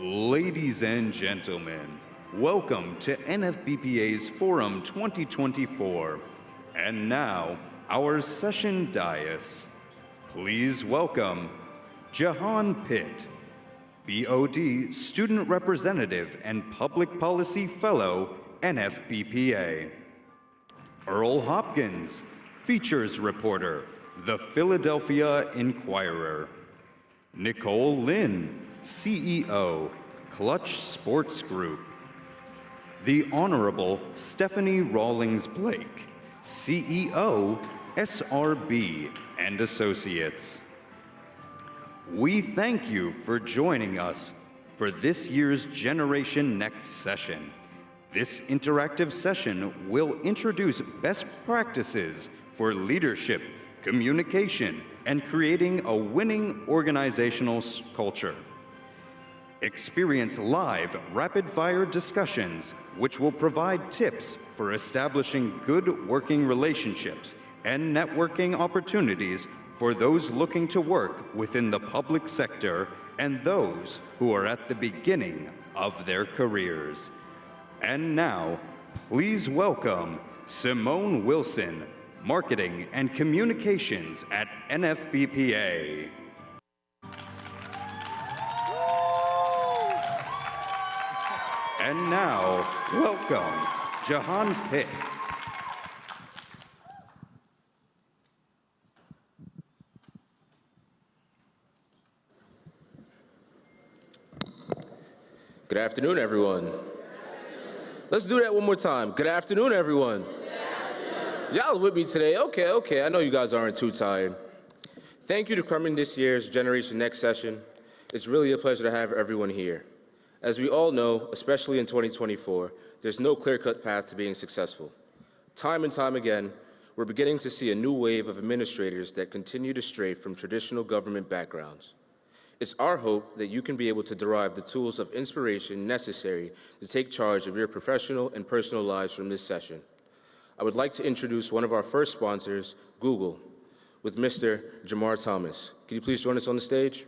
Ladies and gentlemen, welcome to NFBPA's Forum 2024. And now, our session dais. Please welcome Jahan Pitt, BOD Student Representative and Public Policy Fellow, NFBPA. Earl Hopkins, Features Reporter, The Philadelphia Inquirer. Nicole Lynn, CEO, Clutch Sports Group. The Honorable Stephanie Rawlings Blake, CEO, SRB and Associates. We thank you for joining us for this year's Generation Next session. This interactive session will introduce best practices for leadership, communication, and creating a winning organizational culture. Experience live, rapid-fire discussions, which will provide tips for establishing good working relationships and networking opportunities for those looking to work within the public sector and those who are at the beginning of their careers. And now, please welcome Simone Wilson, Marketing and Communications at NFBPA. And now, welcome Jahan Pitt. Good afternoon, everyone. Let's do that one more time. Good afternoon, everyone. Y'all with me today? Okay. I know you guys aren't too tired. Thank you for coming this year's Generation Next session. It's really a pleasure to have everyone here. As we all know, especially in 2024, there's no clear-cut path to being successful. Time and time again, we're beginning to see a new wave of administrators that continue to stray from traditional government backgrounds. It's our hope that you can be able to derive the tools of inspiration necessary to take charge of your professional and personal lives from this session. I would like to introduce one of our first sponsors, Google, with Mr. Jamar Thomas. Can you please join us on the stage?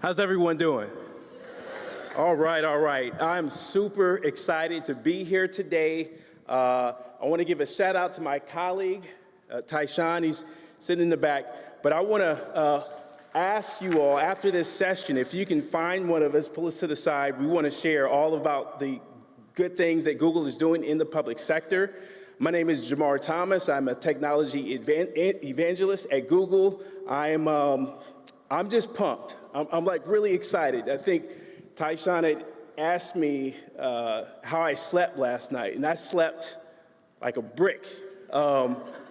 How's everyone doing? All right. I'm super excited to be here today. I want to give a shout out to my colleague, Tyshawn. He's sitting in the back. But I want to ask you all after this session, if you can find one of us, pull us to the side. We want to share all about the good things that Google is doing in the public sector. My name is Jamar Thomas. I'm a technology evangelist at Google. I'm just pumped. I'm like really excited. I think Tyshawn had asked me how I slept last night, and I slept like a brick.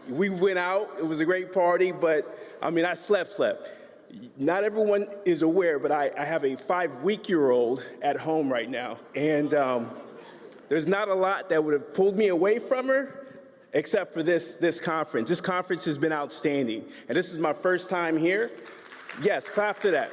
We went out, it was a great party, but I slept. Not everyone is aware, but I have a 5-week-old at home right now, and there's not a lot that would have pulled me away from her, except for this conference. This conference has been outstanding, and this is my first time here. Yes, clap to that.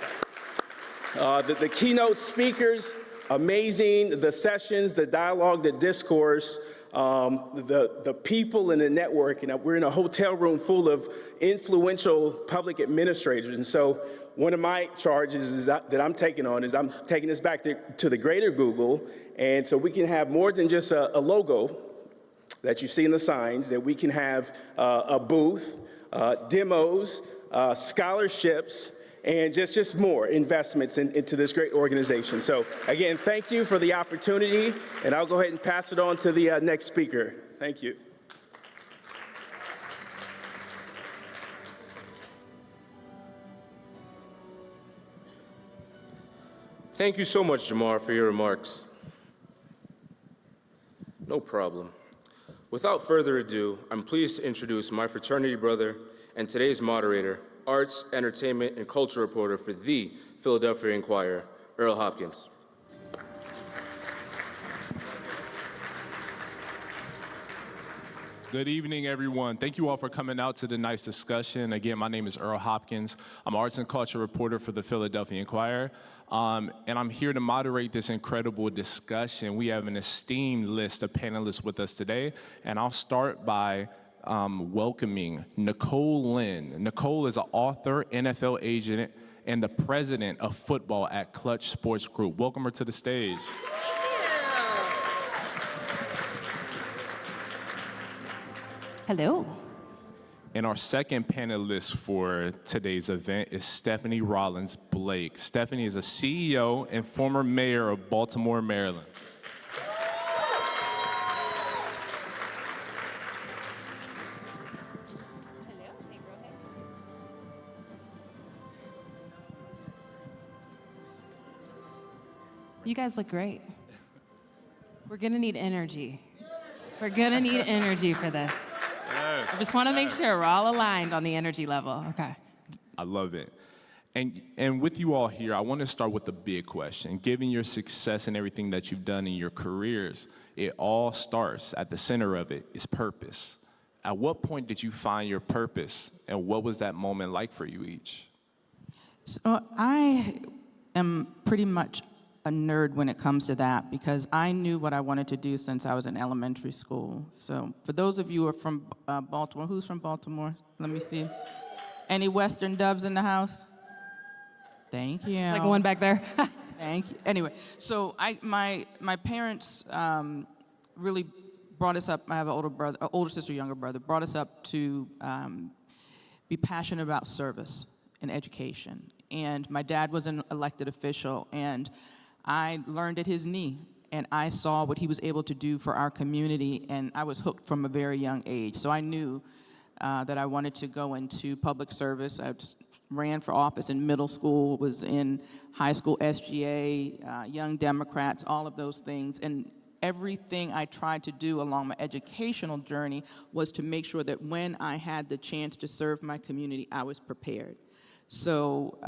The keynote speakers, amazing. The sessions, the dialogue, the discourse, the people in the network. We're in a hotel room full of influential public administrators. And so one of my charges that I'm taking on is I'm taking this back to the greater Google. And so we can have more than just a logo that you see in the signs, that we can have a booth, demos, scholarships, and just more investments into this great organization. So again, thank you for the opportunity, and I'll go ahead and pass it on to the next speaker. Thank you. Thank you so much, Jamar, for your remarks. No problem. Without further ado, I'm pleased to introduce my fraternity brother and today's moderator, arts, entertainment, and culture reporter for the Philadelphia Inquirer, Earl Hopkins. Good evening, everyone. Thank you all for coming out to tonight's discussion. Again, my name is Earl Hopkins. I'm arts and culture reporter for the Philadelphia Inquirer, and I'm here to moderate this incredible discussion. We have an esteemed list of panelists with us today, and I'll start by welcoming Nicole Lynn. Nicole is an author, NFL agent, and the president of football at Clutch Sports Group. Welcome her to the stage. Hello. And our second panelist for today's event is Stephanie Rollins Blake. Stephanie is a CEO and former mayor of Baltimore, Maryland. You guys look great. We're gonna need energy. We're gonna need energy for this. Yes, I just want to make sure we're all aligned on the energy level. Okay. I love it. And with you all here, I want to start with the big question. Given your success and everything that you've done in your careers, it all starts at the center of it is purpose. At what point did you find your purpose, and what was that moment like for you each? So I am pretty much a nerd when it comes to that because I knew what I wanted to do since I was in elementary school. So for those of you who are from Baltimore, who's from Baltimore? Let me see. Any Western Doves in the house? Thank you. Like one back there. Thank you. Anyway, so my parents really brought us up. I have an older sister, younger brother. Brought us up to be passionate about service and education. And my dad was an elected official, and I learned at his knee, and I saw what he was able to do for our community, and I was hooked from a very young age. So I knew that I wanted to go into public service. I ran for office in middle school, was in high school SGA, Young Democrats, all of those things. And everything I tried to do along my educational journey was to make sure that when I had the chance to serve my community, I was prepared. So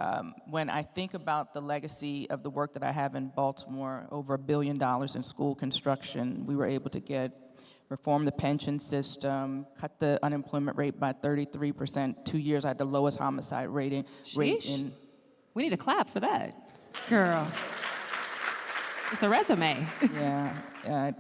when I think about the legacy of the work that I have in Baltimore, over $1 billion in school construction, we were able to reform the pension system, cut the unemployment rate by 33%. 2 years, I had the lowest homicide rate in. We need a clap for that, girl. It's a resume. Yeah.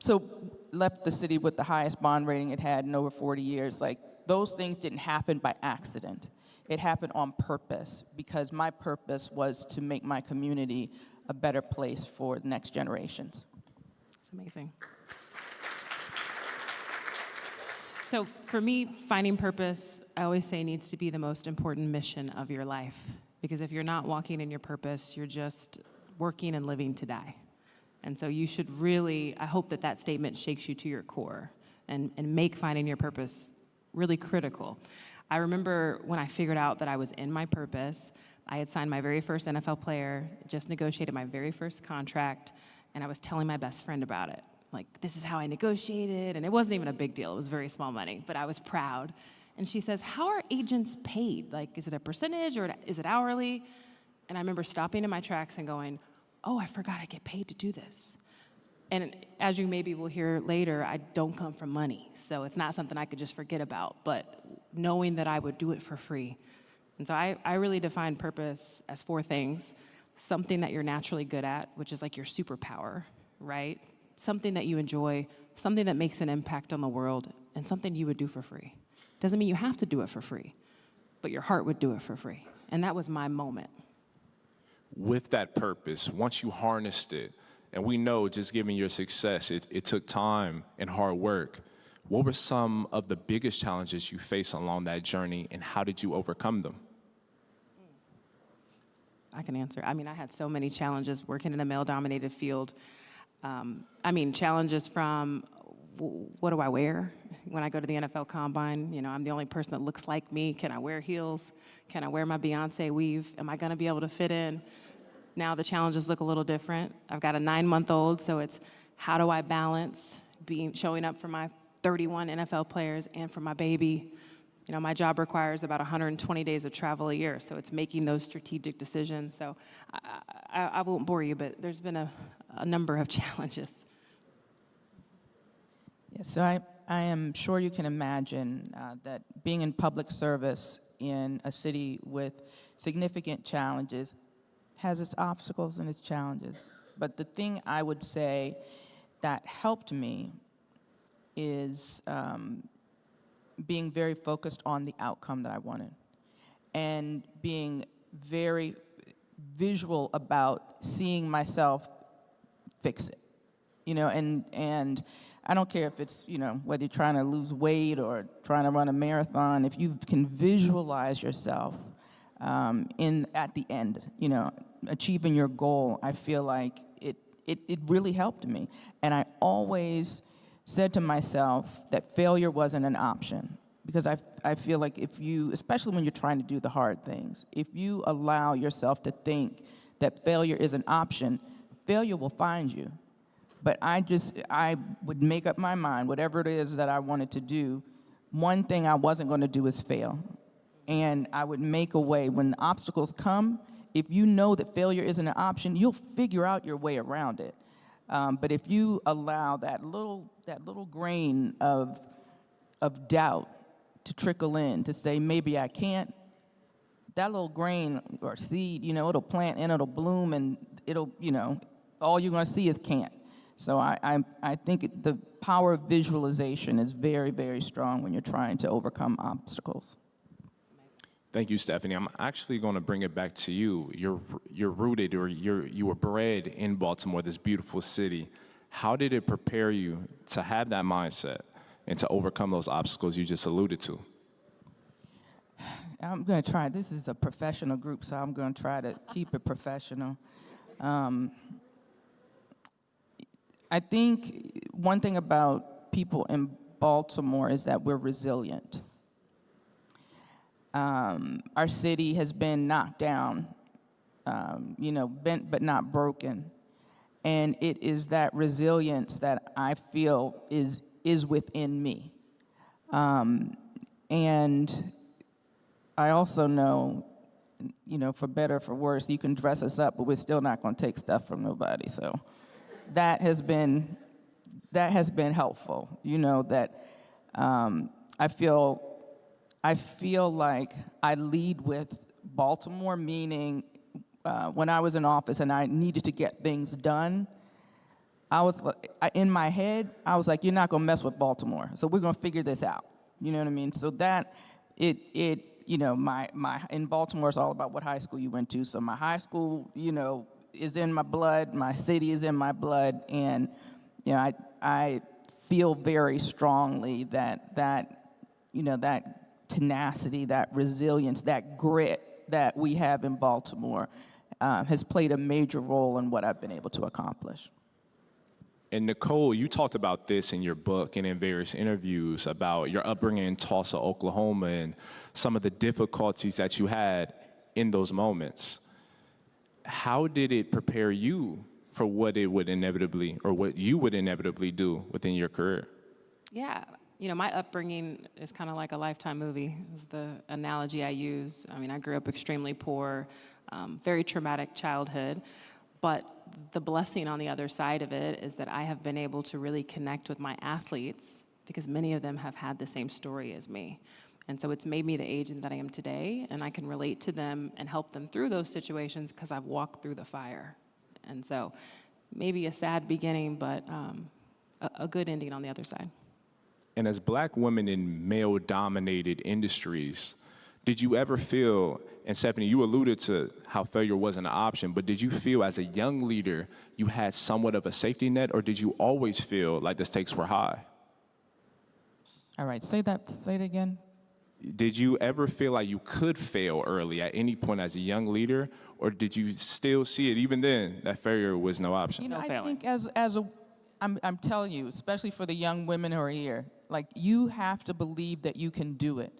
So left the city with the highest bond rating it had in over 40 years. Like, those things didn't happen by accident. It happened on purpose because my purpose was to make my community a better place for the next generations. It's amazing. So for me, finding purpose, I always say, needs to be the most important mission of your life. Because if you're not walking in your purpose, you're just working and living to die. And so you should really, I hope that that statement shakes you to your core and make finding your purpose really critical. I remember when I figured out that I was in my purpose, I had signed my very first NFL player, just negotiated my very first contract, and I was telling my best friend about it. Like, this is how I negotiated, and it wasn't even a big deal. It was very small money, but I was proud. And she says, how are agents paid? Like, is it a percentage or is it hourly? And I remember stopping in my tracks and going, oh, I forgot I get paid to do this. And as you maybe will hear later, I don't come from money, so it's not something I could just forget about, but knowing that I would do it for free. And so I really define purpose as 4 things. Something that you're naturally good at, which is like your superpower, right? Something that you enjoy, something that makes an impact on the world, and something you would do for free. Doesn't mean you have to do it for free, but your heart would do it for free. And that was my moment. With that purpose, once you harnessed it, and we know just given your success, it took time and hard work. What were some of the biggest challenges you faced along that journey, and how did you overcome them? I can answer. I mean, I had so many challenges working in a male-dominated field. Challenges from what do I wear when I go to the NFL Combine? You know, I'm the only person that looks like me. Can I wear heels? Can I wear my Beyonce weave? Am I going to be able to fit in? Now the challenges look a little different. I've got a 9-month-old, so it's how do I balance showing up for my 31 NFL players and for my baby. You know, my job requires about 120 days of travel a year, so it's making those strategic decisions. So I won't bore you, but there's been a number of challenges. Yeah, so am sure you can imagine that being in public service in a city with significant challenges has its obstacles and its challenges. But the thing I would say that helped me is being very focused on the outcome that I wanted and being very visual about seeing myself fix it, and I don't care if it's, whether you're trying to lose weight or trying to run a marathon, if you can visualize yourself at the end, achieving your goal, I feel like it really helped me. And I always said to myself that failure wasn't an option, because I feel like if you, especially when you're trying to do the hard things, if you allow yourself to think that failure is an option, failure will find you. But I would make up my mind, whatever it is that I wanted to do, one thing I wasn't going to do is fail. And I would make a way. When obstacles come, if you know that failure isn't an option, you'll figure out your way around it. But if you allow that little grain of doubt to trickle in, to say, maybe I can't, that little grain or seed, it'll plant and it'll bloom, and it'll, all you're going to see is can't. So I think the power of visualization is very, very strong when you're trying to overcome obstacles. Thank you, Stephanie. I'm actually going to bring it back to you. You're rooted, or you were bred in Baltimore, this beautiful city. How did it prepare you to have that mindset and to overcome those obstacles you just alluded to? I'm going to try. This is a professional group, so I'm going to try to keep it professional. I think one thing about people in Baltimore is that we're resilient. Our city has been knocked down, bent but not broken. And it is that resilience that I feel is within me. And I also know, for better or for worse, you can dress us up, but we're still not going to take stuff from nobody. So that has been helpful. That I feel like I lead with Baltimore, meaning when I was in office and I needed to get things done, in my head, I was like, you're not going to mess with Baltimore, so we're going to figure this out. You know what I mean? So that, my in Baltimore, it's all about what high school you went to. So my high school, is in my blood, my city is in my blood, and, I feel very strongly that tenacity, that resilience, that grit that we have in Baltimore has played a major role in what I've been able to accomplish. And Nicole, you talked about this in your book and in various interviews about your upbringing in Tulsa, Oklahoma, and some of the difficulties that you had in those moments. How did it prepare you for what you would inevitably do within your career? Yeah, my upbringing is kind of like a Lifetime movie, is the analogy I use. I mean, I grew up extremely poor, very traumatic childhood, but the blessing on the other side of it is that I have been able to really connect with my athletes, because many of them have had the same story as me. And so it's made me the agent that I am today, and I can relate to them and help them through those situations because I've walked through the fire. And so maybe a sad beginning, but a good ending on the other side. And as Black women in male-dominated industries, did you ever feel, and Stephanie, you alluded to how failure wasn't an option, but did you feel as a young leader you had somewhat of a safety net, or did you always feel like the stakes were high? All right, say it again. Did you ever feel like you could fail early at any point as a young leader, or did you still see it even then that failure was no option? I think I'm telling you, especially for the young women who are here, like, you have to believe that you can do it.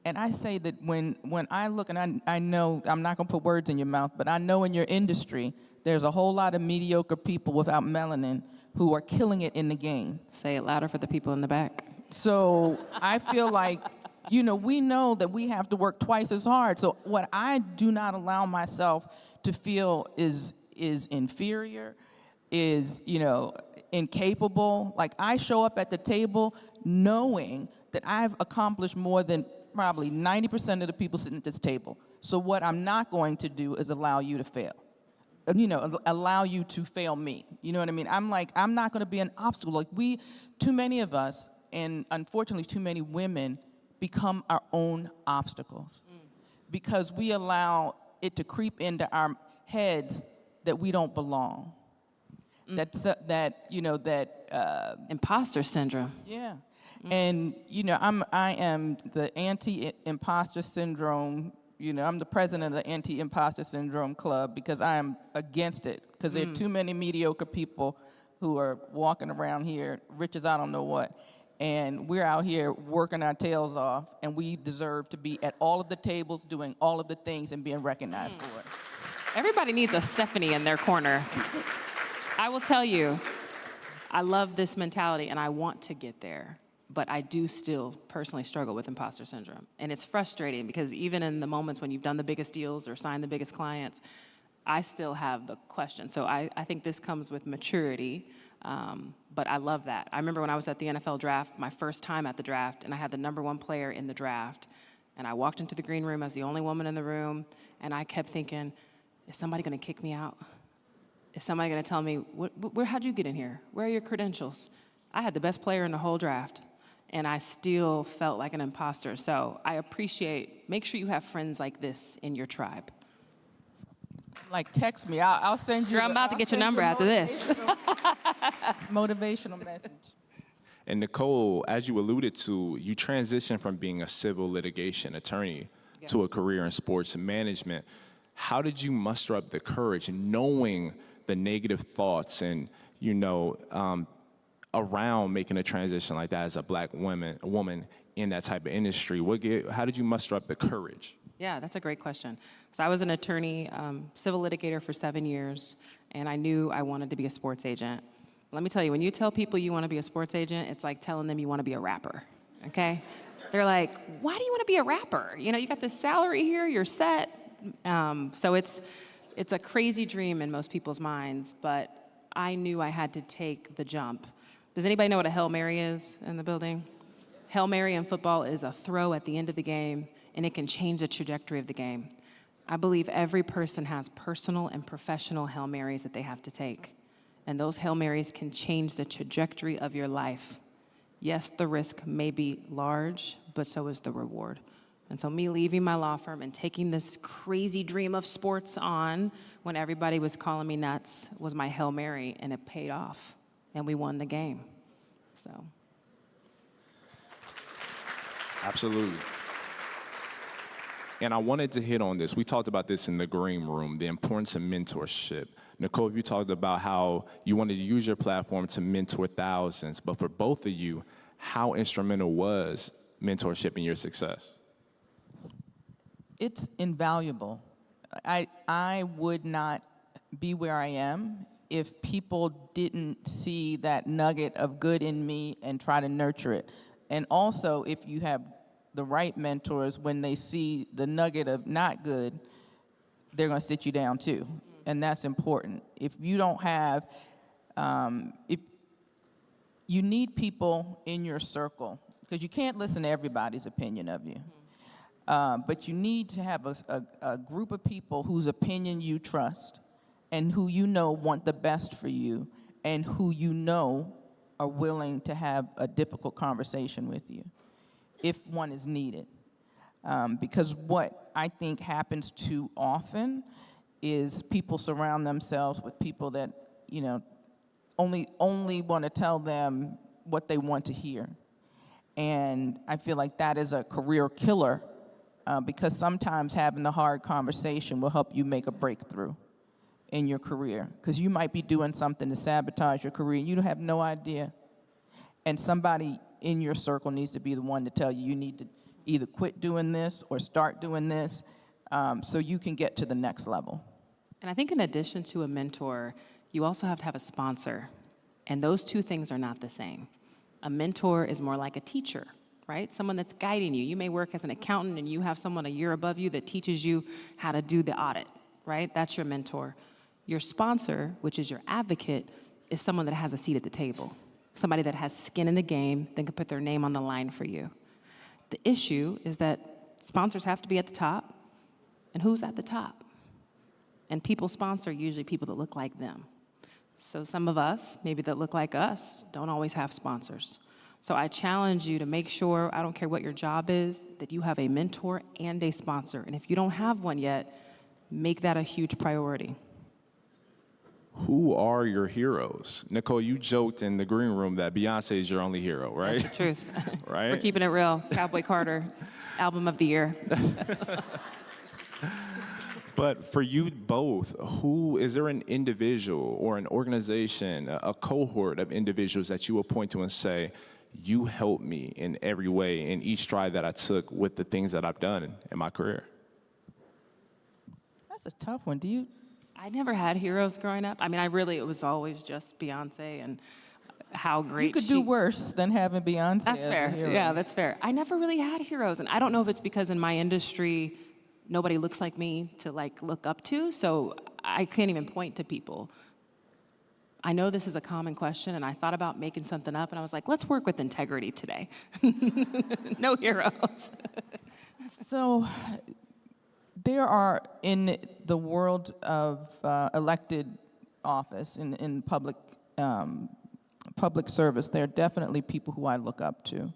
And I say that when I look, and I know, I'm not going to put words in your mouth, but I know in your industry, there's a whole lot of mediocre people without melanin who are killing it in the game. Say it louder for the people in the back. So I feel like, we know that we have to work twice as hard. So what I do not allow myself to feel is inferior, is, incapable. Like, I show up at the table knowing that I've accomplished more than probably 90% of the people sitting at this table. So what I'm not going to do is allow you to fail. Allow you to fail me. You know what I mean? I'm not going to be an obstacle. Like, too many of us, and unfortunately too many women, become our own obstacles because we allow it to creep into our heads that we don't belong. Imposter syndrome. Yeah. And, I am the anti-imposter syndrome. I'm the president of the anti-imposter syndrome club because I am against it. Because there are too many mediocre people who are walking around here, rich as I don't know what. And we're out here working our tails off, and we deserve to be at all of the tables, doing all of the things, and being recognized for it. Everybody needs a Stephanie in their corner. I will tell you, I love this mentality, and I want to get there. But I do still personally struggle with imposter syndrome. And it's frustrating because even in the moments when you've done the biggest deals or signed the biggest clients, I still have the question. So I think this comes with maturity, but I love that. I remember when I was at the NFL draft, my first time at the draft, and I had the #1 player in the draft, and I walked into the green room as the only woman in the room, and I kept thinking, is somebody gonna kick me out? Is somebody gonna tell me, how'd you get in here? Where are your credentials? I had the best player in the whole draft, and I still felt like an imposter. So I make sure you have friends like this in your tribe. Like, text me. I'll send you. I'm about to get your number after this. Motivational message. And Nicole, as you alluded to, you transitioned from being a civil litigation attorney to a career in sports management. How did you muster up the courage, knowing the negative thoughts and, around making a transition like that as a black woman in that type of industry? How did you muster up the courage? Yeah, that's a great question. So I was an attorney, civil litigator for 7 years, and I knew I wanted to be a sports agent. Let me tell you, when you tell people you want to be a sports agent, it's like telling them you want to be a rapper, okay? They're like, why do you want to be a rapper? You got this salary here, you're set. So it's a crazy dream in most people's minds, but I knew I had to take the jump. Does anybody know what a Hail Mary is in the building? Hail Mary in football is a throw at the end of the game, and it can change the trajectory of the game. I believe every person has personal and professional Hail Marys that they have to take, and those Hail Marys can change the trajectory of your life. Yes, the risk may be large, but so is the reward. And so me leaving my law firm and taking this crazy dream of sports on when everybody was calling me nuts was my Hail Mary, and it paid off, and we won the game. So. Absolutely. And I wanted to hit on this. We talked about this in the green room, the importance of mentorship. Nicole, you talked about how you wanted to use your platform to mentor thousands, but for both of you, how instrumental was mentorship in your success? It's invaluable. I would not be where I am if people didn't see that nugget of good in me and try to nurture it. And also, if you have the right mentors, when they see the nugget of not good, they're going to sit you down too. And that's important. If you don't have, if you need people in your circle, because you can't listen to everybody's opinion of you. But you need to have a group of people whose opinion you trust and who want the best for you and who are willing to have a difficult conversation with you if one is needed. Because what I think happens too often is people surround themselves with people that, only want to tell them what they want to hear. And I feel like that is a career killer because sometimes having the hard conversation will help you make a breakthrough in your career. Because you might be doing something to sabotage your career and you have no idea. And somebody in your circle needs to be the one to tell you need to either quit doing this or start doing this so you can get to the next level. And I think in addition to a mentor, you also have to have a sponsor. And those two things are not the same. A mentor is more like a teacher, right? Someone that's guiding you. You may work as an accountant and you have someone a year above you that teaches you how to do the audit, right? That's your mentor. Your sponsor, which is your advocate, is someone that has a seat at the table, somebody that has skin in the game, that can put their name on the line for you. The issue is that sponsors have to be at the top, and who's at the top? And people sponsor usually people that look like them. So some of us, maybe that look like us, don't always have sponsors. So I challenge you to make sure, I don't care what your job is, that you have a mentor and a sponsor. And if you don't have one yet, make that a huge priority. Who are your heroes? Nicole, you joked in the green room that Beyonce is your only hero, right? That's the truth. Right? We're keeping it real. Cowboy Carter, album of the year. But for you both, is there an individual or an organization, a cohort of individuals that you will point to and say, you helped me in every way, in each stride that I took with the things that I've done in my career? That's a tough one. Do you? I never had heroes growing up. I mean, it was always just Beyonce and how great You could she... do worse than having Beyonce That's as a fair. hero. Yeah, that's fair. I never really had heroes, and I don't know if it's because in my industry, nobody looks like me to look up to, so I can't even point to people. I know this is a common question, and I thought about making something up, and I was like, let's work with integrity today. No heroes. So there are, in the world of elected office, in public service, there are definitely people who I look up to,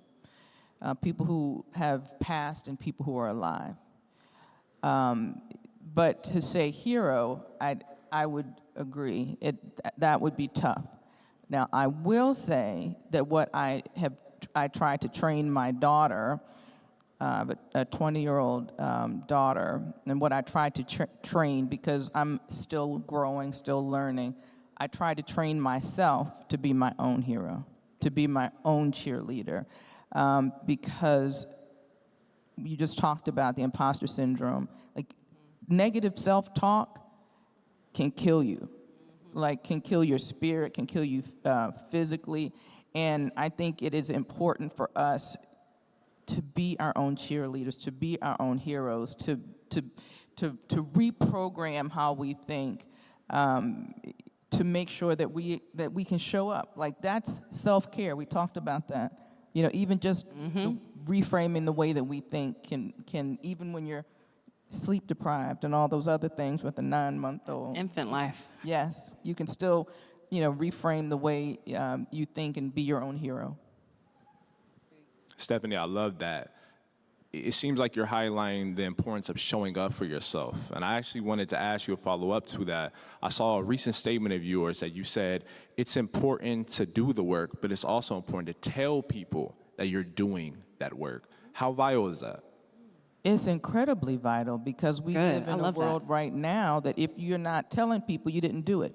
people who have passed and people who are alive. But to say hero, I would agree, that would be tough. Now, I will say that what I tried to train my daughter, a 20-year-old daughter, and what I tried to train, because I'm still growing, still learning, I tried to train myself to be my own hero, to be my own cheerleader, because you just talked about the imposter syndrome. Like, negative self-talk can kill you, can kill your spirit, can kill you physically. And I think it is important for us to be our own cheerleaders, to be our own heroes, to reprogram how we think, to make sure that we can show up. Like, that's self-care. We talked about that. You know, even just reframing the way that we think can even when you're sleep deprived and all those other things with a 9-month-old. Infant life. Yes, you can still, reframe the way you think and be your own hero. Stephanie, I love that. It seems like you're highlighting the importance of showing up for yourself. And I actually wanted to ask you a follow-up to that. I saw a recent statement of yours that you said it's important to do the work, but it's also important to tell people that you're doing that work. How vital is that? It's incredibly vital, because we live in a world right now that if you're not telling people, you didn't do it.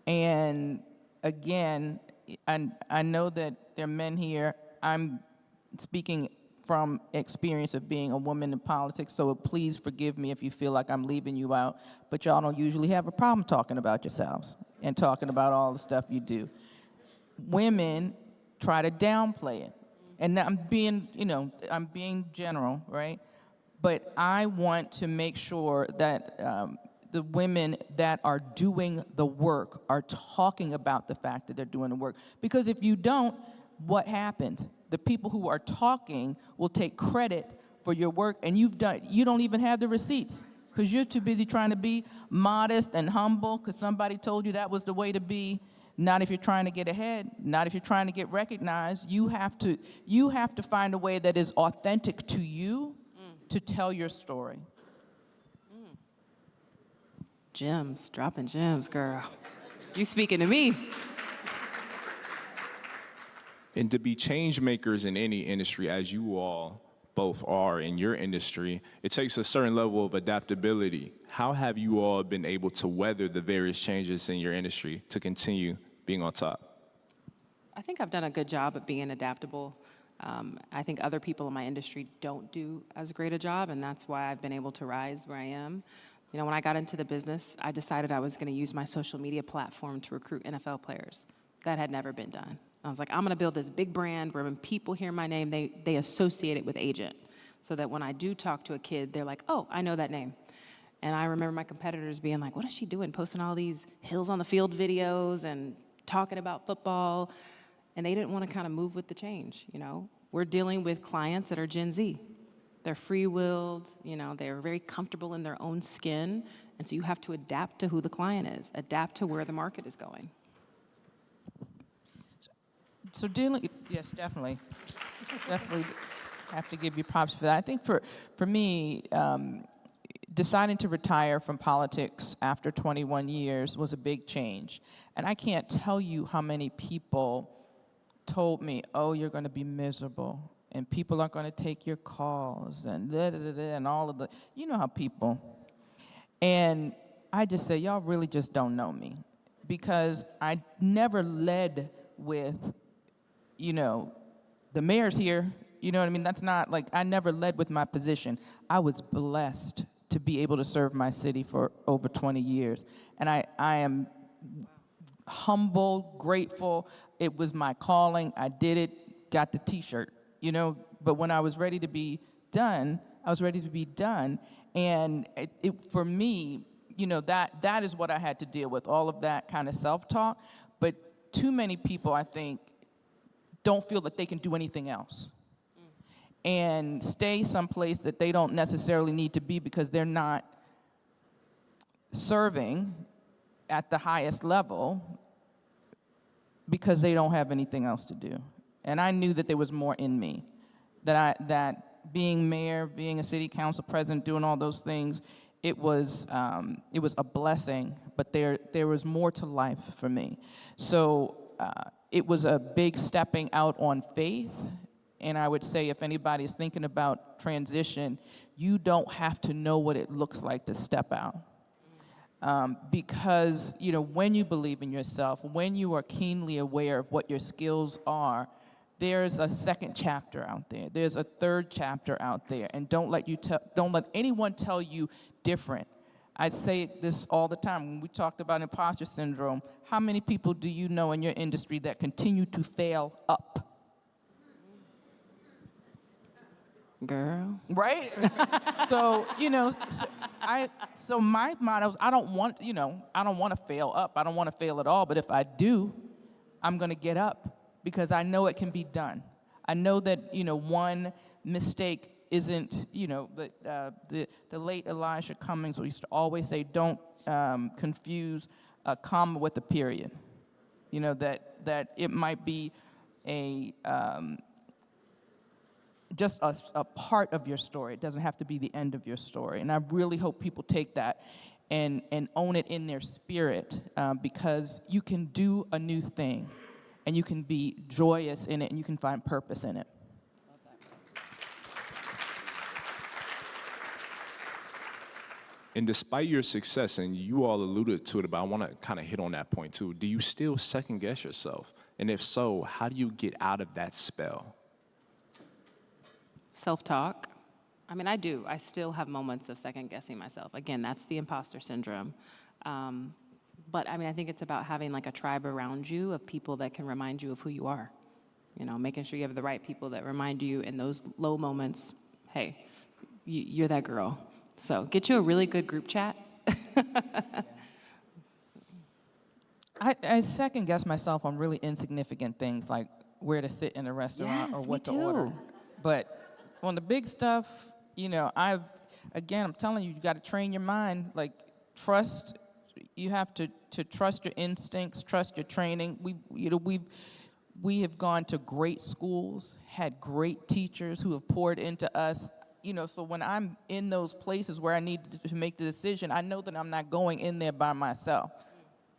And again, I know that there are men here. I'm speaking from experience of being a woman in politics, so please forgive me if you feel like I'm leaving you out, but y'all don't usually have a problem talking about yourselves and talking about all the stuff you do. Women try to downplay it. And I'm being general, right? But I want to make sure that the women that are doing the work are talking about the fact that they're doing the work. Because if you don't, what happens? The people who are talking will take credit for your work, and you don't even have the receipts, because you're too busy trying to be modest and humble because somebody told you that was the way to be. Not if you're trying to get ahead, not if you're trying to get recognized. You have to find a way that is authentic to you to tell your story. Gems, dropping gems, girl. You speaking to me. And to be change makers in any industry, as you all both are in your industry, it takes a certain level of adaptability. How have you all been able to weather the various changes in your industry to continue being on top? I think I've done a good job at being adaptable. I think other people in my industry don't do as great a job, and that's why I've been able to rise where I am. You know, when I got into the business, I decided I was going to use my social media platform to recruit NFL players. That had never been done. I was like, I'm going to build this big brand where when people hear my name, they associate it with agent, so that when I do talk to a kid, they're like, oh, I know that name. And I remember my competitors being like, what is she doing, posting all these Hills on the Field videos and talking about football? And they didn't want to kind of move with the change, you know? We're dealing with clients that are Gen Z. They're free-willed, you know, they're very comfortable in their own skin. And so you have to adapt to who the client is, adapt to where the market is going. So yes, definitely. Definitely have to give you props for that. I think for me, deciding to retire from politics after 21 years was a big change. And I can't tell you how many people told me, oh, you're going to be miserable, and people aren't going to take your calls, and and all of the, you know how people. And I just say, y'all really just don't know me, because I never led with, you know, the mayor's here, you know what I mean? That's not, like, I never led with my position. I was blessed to be able to serve my city for over 20 years. And I am humble, grateful. It was my calling. I did it, got the T-shirt, you know? But when I was ready to be done, I was ready to be done. And for me, you know, that is what I had to deal with, all of that kind of self-talk. But too many people, I think, don't feel that they can do anything else and stay someplace that they don't necessarily need to be because they're not serving at the highest level because they don't have anything else to do. And I knew that there was more in me, that being mayor, being a city council president, doing all those things, it was a blessing, but there was more to life for me. So it was a big stepping out on faith. And I would say if anybody's thinking about transition, you don't have to know what it looks like to step out. Because, you know, when you believe in yourself, when you are keenly aware of what your skills are, there's a second chapter out there. There's a third chapter out there. And don't let anyone tell you different. I say this all the time. When we talked about imposter syndrome, how many people do you know in your industry that continue to fail up? Girl. Right? So, you know, so my motto is I don't want to fail up. I don't want to fail at all. But if I do, I'm going to get up because I know it can be done. I know that, you know, one mistake isn't, you know, the late Elijah Cummings used to always say, don't confuse a comma with a period. You know, that it might be just a part of your story. It doesn't have to be the end of your story. And I really hope people take that and own it in their spirit because you can do a new thing and you can be joyous in it and you can find purpose in it. And despite your success, and you all alluded to it, but I want to kind of hit on that point too, do you still second guess yourself? And if so, how do you get out of that spell? Self-talk. I mean, I do. I still have moments of second-guessing myself. Again, that's the imposter syndrome. But I mean, I think it's about having like a tribe around you of people that can remind you of who you are. You know, making sure you have the right people that remind you in those low moments, hey, you're that girl. So get you a really good group chat. I second guess myself on really insignificant things like where to sit in a restaurant or what to order. But on the big stuff, you know, I'm telling you, you got to train your mind. Like, you have to trust your instincts, trust your training. We have gone to great schools, had great teachers who have poured into us. You know, so when I'm in those places where I need to make the decision, I know that I'm not going in there by myself.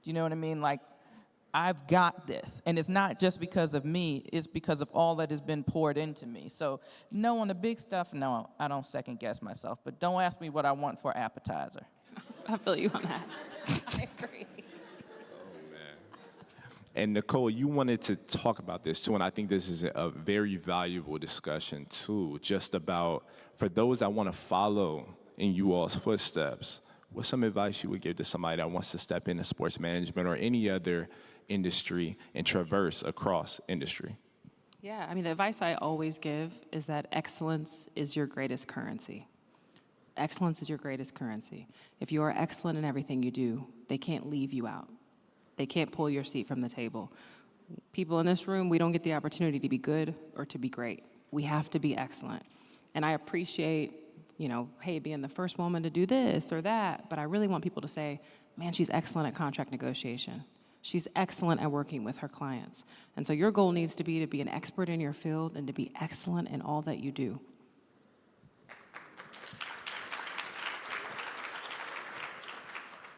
Do you know what I mean? Like, I've got this. And it's not just because of me, it's because of all that has been poured into me. So, no, on the big stuff, no, I don't second guess myself. But don't ask me what I want for appetizer. I feel you on that. I agree. And Nicole, you wanted to talk about this too, and I think this is a very valuable discussion too, just about, for those that want to follow in you all's footsteps, what's some advice you would give to somebody that wants to step into sports management or any other industry and traverse across industry? Yeah, I mean, the advice I always give is that excellence is your greatest currency. Excellence is your greatest currency. If you are excellent in everything you do, they can't leave you out. They can't pull your seat from the table. People in this room, we don't get the opportunity to be good or to be great. We have to be excellent. And I appreciate, hey, being the first woman to do this or that, but I really want people to say, man, she's excellent at contract negotiation. She's excellent at working with her clients. And so your goal needs to be an expert in your field and to be excellent in all that you do.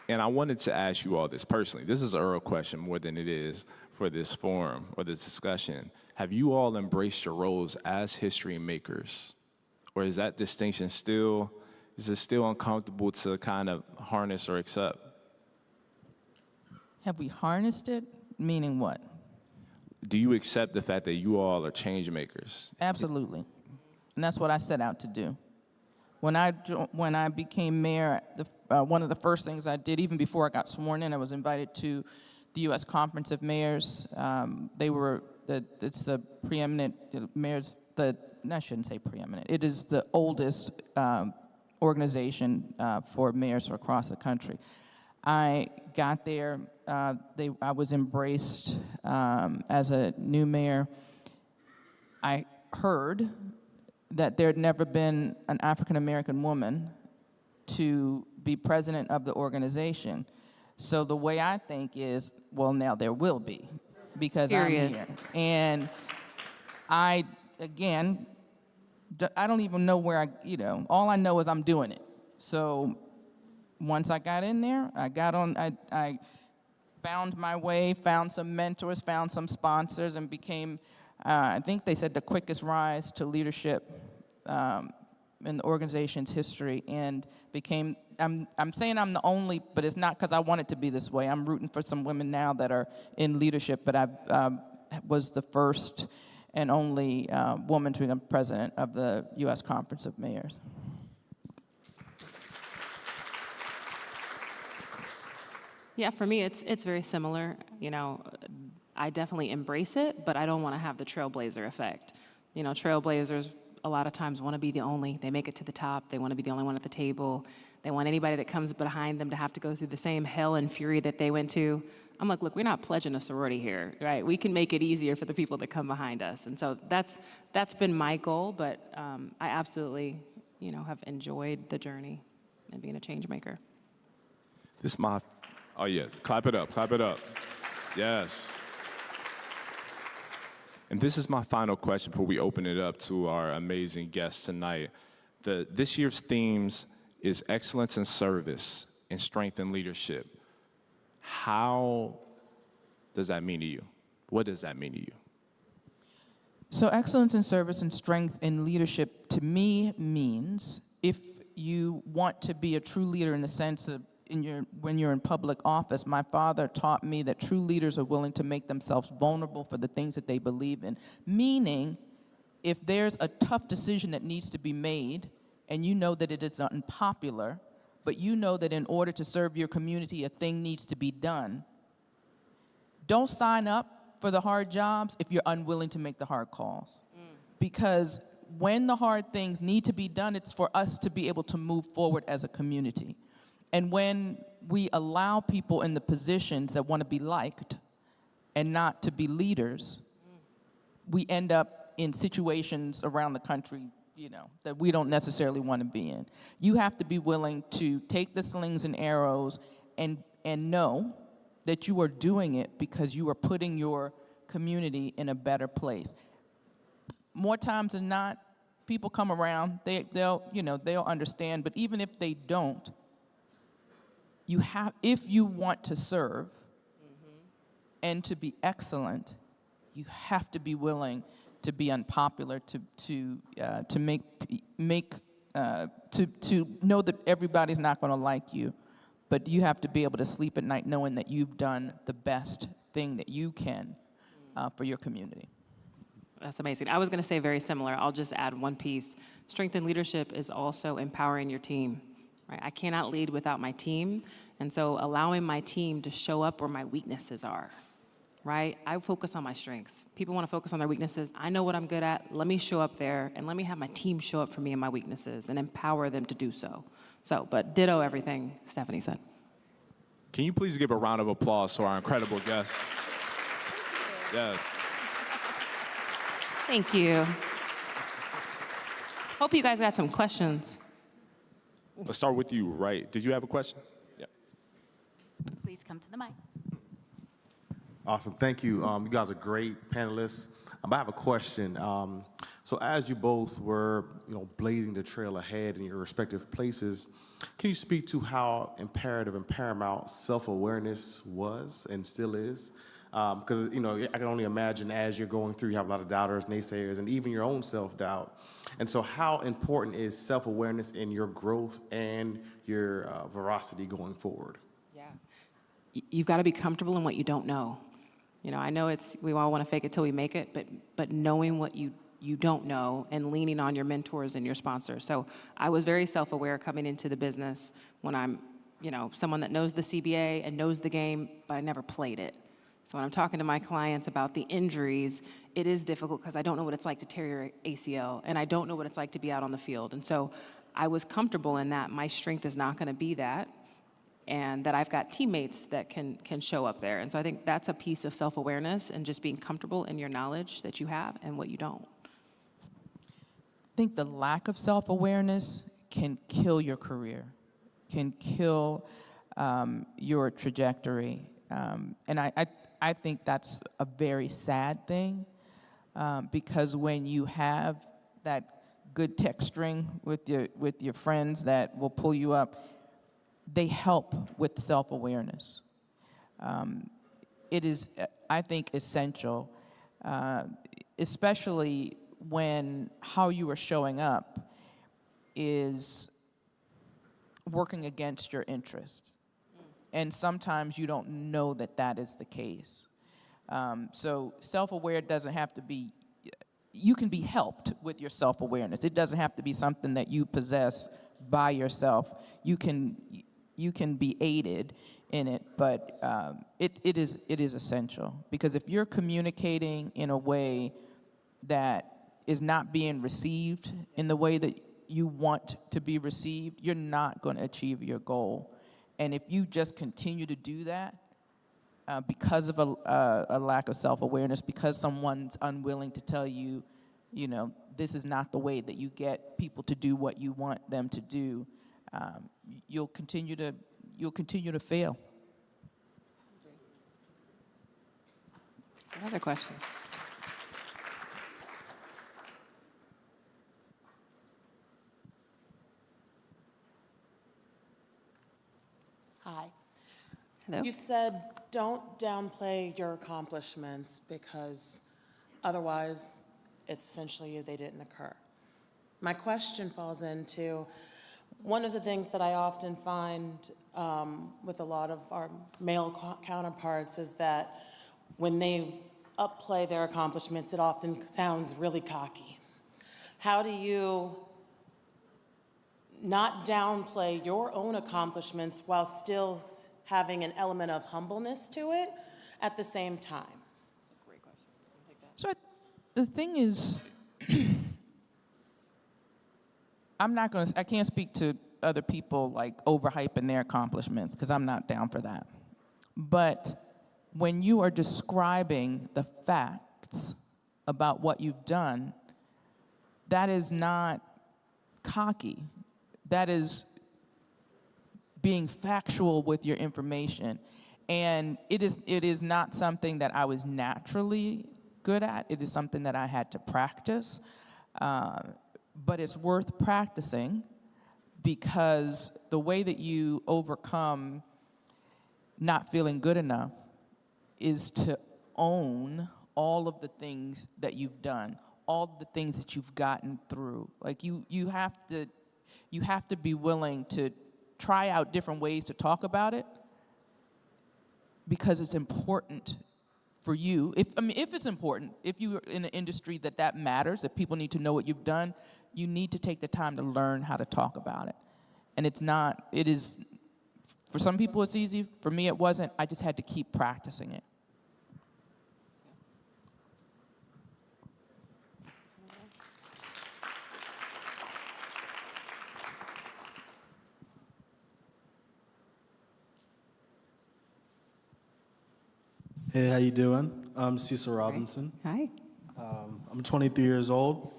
And I wanted to ask you all this personally. This is an Earl question more than it is for this forum or this discussion. Have you all embraced your roles as history makers? Or is that distinction still uncomfortable to kind of harness or accept? Have we harnessed it? Meaning what? Do you accept the fact that you all are change makers? Absolutely. And that's what I set out to do. When I became mayor, one of the first things I did, even before I got sworn in, I was invited to the U.S. Conference of Mayors. It's the preeminent mayors, I shouldn't say preeminent. It is the oldest organization for mayors across the country. I got there, I was embraced as a new mayor. I heard that there had never been an African-American woman to be president of the organization. So the way I think is, well, now there will be, because Period. I'm here. And I don't even know where all I know is I'm doing it. So once I got in there, I found my way, found some mentors, found some sponsors, and became, I think they said, the quickest rise to leadership in the organization's history, and became, I'm saying I'm the only, but it's not because I want it to be this way. I'm rooting for some women now that are in leadership, but I was the first and only woman to become president of the U.S. Conference of Mayors. Yeah, for me, it's very similar. I definitely embrace it, but I don't want to have the trailblazer effect. Trailblazers a lot of times want to be the only. They make it to the top. They want to be the only one at the table. They want anybody that comes behind them to have to go through the same hell and fury that they went to. I'm like, look, we're not pledging a sorority here, right? We can make it easier for the people that come behind us. And so that's been my goal, but I absolutely, have enjoyed the journey and being a change maker. Oh yeah, clap it up. Yes. And this is my final question before we open it up to our amazing guests tonight. This year's themes is excellence in service and strength in leadership. How does that mean to you? What does that mean to you? So excellence in service and strength in leadership to me means, if you want to be a true leader in the sense of when you're in public office, my father taught me that true leaders are willing to make themselves vulnerable for the things that they believe in. Meaning, if there's a tough decision that needs to be made, and you know that it is unpopular, but you know that in order to serve your community, a thing needs to be done, don't sign up for the hard jobs if you're unwilling to make the hard calls. Because when the hard things need to be done, it's for us to be able to move forward as a community. And when we allow people in the positions that want to be liked and not to be leaders, we end up in situations around the country, that we don't necessarily want to be in. You have to be willing to take the slings and arrows and know that you are doing it because you are putting your community in a better place. More times than not, people come around, they'll understand, but even if they don't, if you want to serve and to be excellent, you have to be willing to be unpopular, to know that everybody's not going to like you, but you have to be able to sleep at night knowing that you've done the best thing that you can for your community. That's amazing. I was going to say very similar. I'll just add one piece. Strength in leadership is also empowering your team. Right? I cannot lead without my team, and so allowing my team to show up where my weaknesses are right? I focus on my strengths. People want to focus on their weaknesses. I know what I'm good at. Let me show up there and let me have my team show up for me and my weaknesses and empower them to do so. But ditto everything Stephanie said. Can you please give a round of applause to our incredible guests? Yes. Thank you. Hope you guys got some questions. Let's start with you, right? Did you have a question? Yeah. Please come to the mic. Awesome, thank you. You guys are great panelists. I have a question. So as you both were, blazing the trail ahead in your respective places, can you speak to how imperative and paramount self-awareness was and still is? Because, I can only imagine as you're going through, you have a lot of doubters, naysayers, and even your own self-doubt. And so how important is self-awareness in your growth and your veracity going forward? Yeah. You've got to be comfortable in what you don't know. I know we all want to fake it till we make it, but knowing what you don't know and leaning on your mentors and your sponsors. So I was very self-aware coming into the business when I'm, someone that knows the CBA and knows the game, but I never played it. So when I'm talking to my clients about the injuries, it is difficult because I don't know what it's like to tear your ACL, and I don't know what it's like to be out on the field. And so I was comfortable in that my strength is not going to be that, and that I've got teammates that can show up there. And so I think that's a piece of self-awareness and just being comfortable in your knowledge that you have and what you don't. I think the lack of self-awareness can kill your career, can kill your trajectory. And I think that's a very sad thing because when you have that good text string with your friends that will pull you up, they help with self-awareness. It is, I think, essential, especially when how you are showing up is working against your interests. And sometimes you don't know that is the case. So self-aware doesn't have to be, you can be helped with your self-awareness. It doesn't have to be something that you possess by yourself. You can be aided in it, but it is essential. Because if you're communicating in a way that is not being received in the way that you want to be received, you're not going to achieve your goal. And if you just continue to do that because of a lack of self-awareness, because someone's unwilling to tell you, this is not the way that you get people to do what you want them to do, you'll continue to fail. Another question. Hi. Hello. You said don't downplay your accomplishments because otherwise it's essentially they didn't occur. My question falls into one of the things that I often find with a lot of our male counterparts is that when they upplay their accomplishments, it often sounds really cocky. How do you not downplay your own accomplishments while still having an element of humbleness to it at the same time? That's a great question. Take that. So the thing is, I can't speak to other people like overhyping their accomplishments because I'm not down for that. But when you are describing the facts about what you've done, that is not cocky. That is being factual with your information. And it is not something that I was naturally good at. It is something that I had to practice. But it's worth practicing because the way that you overcome not feeling good enough is to own all of the things that you've done, all the things that you've gotten through. Like you have to be willing to try out different ways to talk about it because it's important for you. If it's important, if you're in an industry that matters, that people need to know what you've done, you need to take the time to learn how to talk about it. And it is, for some people it's easy, for me it wasn't, I just had to keep practicing it. Hey, how you doing? I'm Cecil Robinson. Hi. I'm 23 years old,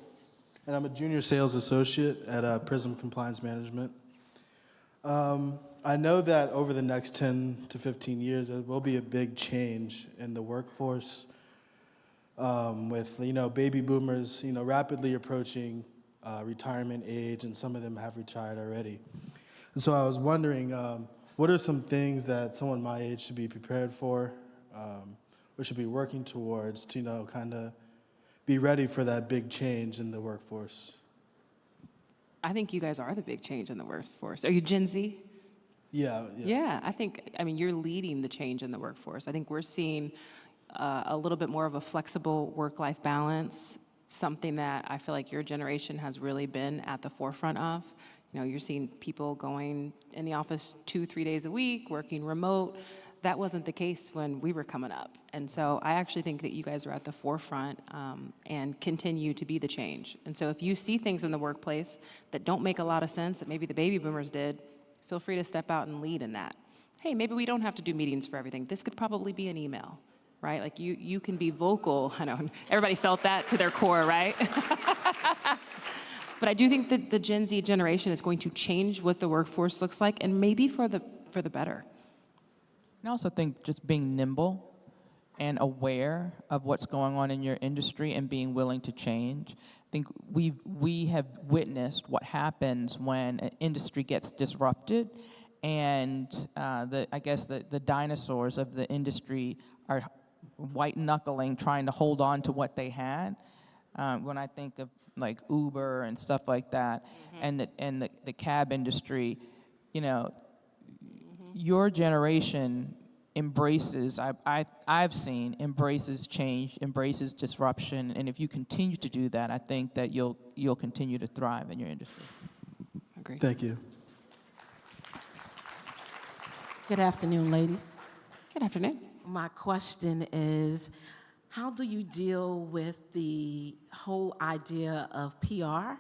and I'm a junior sales associate at Prism Compliance Management. I know that over the next 10 to 15 years, there will be a big change in the workforce with, baby boomers, rapidly approaching retirement age, and some of them have retired already. And so I was wondering, what are some things that someone my age should be prepared for, or should be working towards to, kind of be ready for that big change in the workforce? I think you guys are the big change in the workforce. Are you Gen Z? Yeah. Yeah, I mean, you're leading the change in the workforce. I think we're seeing a little bit more of a flexible work-life balance, something that I feel like your generation has really been at the forefront of. You're seeing people going in the office 2-3 days a week, working remote. That wasn't the case when we were coming up. And so I actually think that you guys are at the forefront and continue to be the change. And so if you see things in the workplace that don't make a lot of sense, that maybe the baby boomers did, feel free to step out and lead in that. Hey, maybe we don't have to do meetings for everything. This could probably be an email, right? Like you can be vocal. I know everybody felt that to their core, right? But I do think that the Gen Z generation is going to change what the workforce looks like, and maybe for the better. I also think just being nimble and aware of what's going on in your industry and being willing to change. I think we have witnessed what happens when an industry gets disrupted, and the dinosaurs of the industry are white knuckling, trying to hold on to what they had. When I think of like Uber and stuff like that, and the cab industry, your generation embraces, I've seen, embraces change, embraces disruption, and if you continue to do that, I think that you'll continue to thrive in your industry. Agree. Thank you. Good afternoon, ladies. Good afternoon. My question is, how do you deal with the whole idea of PR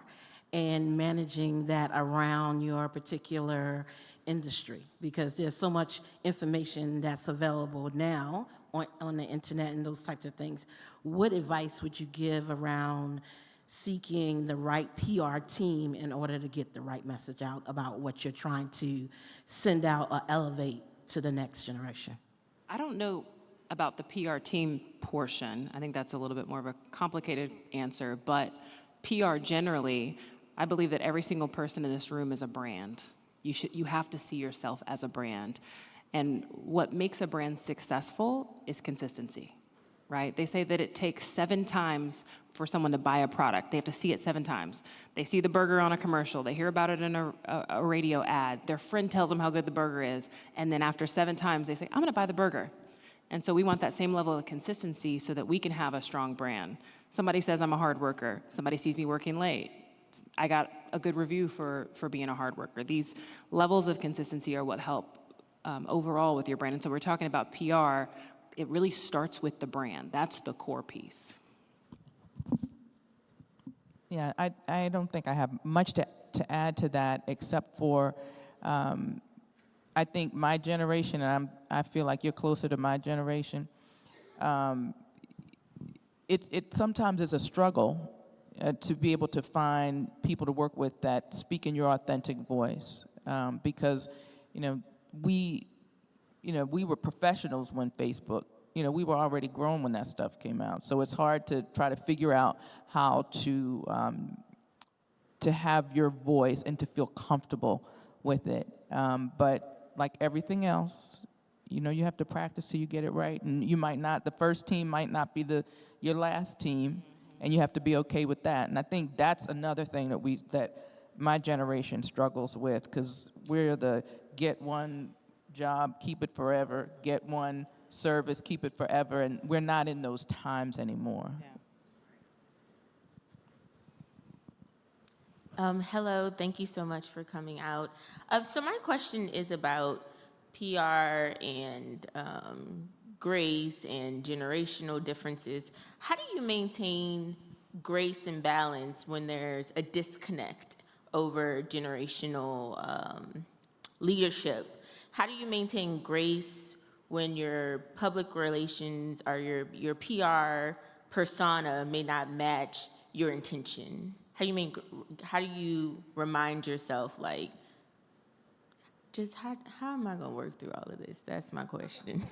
and managing that around your particular industry? Because there's so much information that's available now on the internet and those types of things. What advice would you give around seeking the right PR team in order to get the right message out about what you're trying to send out or elevate to the next generation? I don't know about the PR team portion. I think that's a little bit more of a complicated answer, but PR generally, I believe that every single person in this room is a brand. You have to see yourself as a brand. And what makes a brand successful is consistency, right? They say that it takes 7 times for someone to buy a product. They have to see it 7 times. They see the burger on a commercial, they hear about it in a radio ad, their friend tells them how good the burger is, and then after 7 times they say, I'm gonna buy the burger. And so we want that same level of consistency so that we can have a strong brand. Somebody says I'm a hard worker. Somebody sees me working late. I got a good review for being a hard worker. These levels of consistency are what help overall with your brand. And so we're talking about PR. It really starts with the brand. That's the core piece. Yeah, I don't think I have much to add to that except for I think my generation, and I feel like you're closer to my generation, it sometimes is a struggle to be able to find people to work with that speak in your authentic voice, because we were professionals when Facebook, we were already grown when that stuff came out, so it's hard to try to figure out how to have your voice and to feel comfortable with it, but like everything else, you have to practice till you get it right, and you might not, the first team might not be your last team, and you have to be okay with that. And I think that's another thing that my generation struggles with, because we're the get one job, keep it forever, get one service, keep it forever, and we're not in those times anymore. Hello, thank you so much for coming out. So my question is about PR and grace and generational differences. How do you maintain grace and balance when there's a disconnect over generational leadership? How do you maintain grace when your public relations or your PR persona may not match your intention? How do you remind yourself, like, just how am I gonna work through all of this? That's my question. So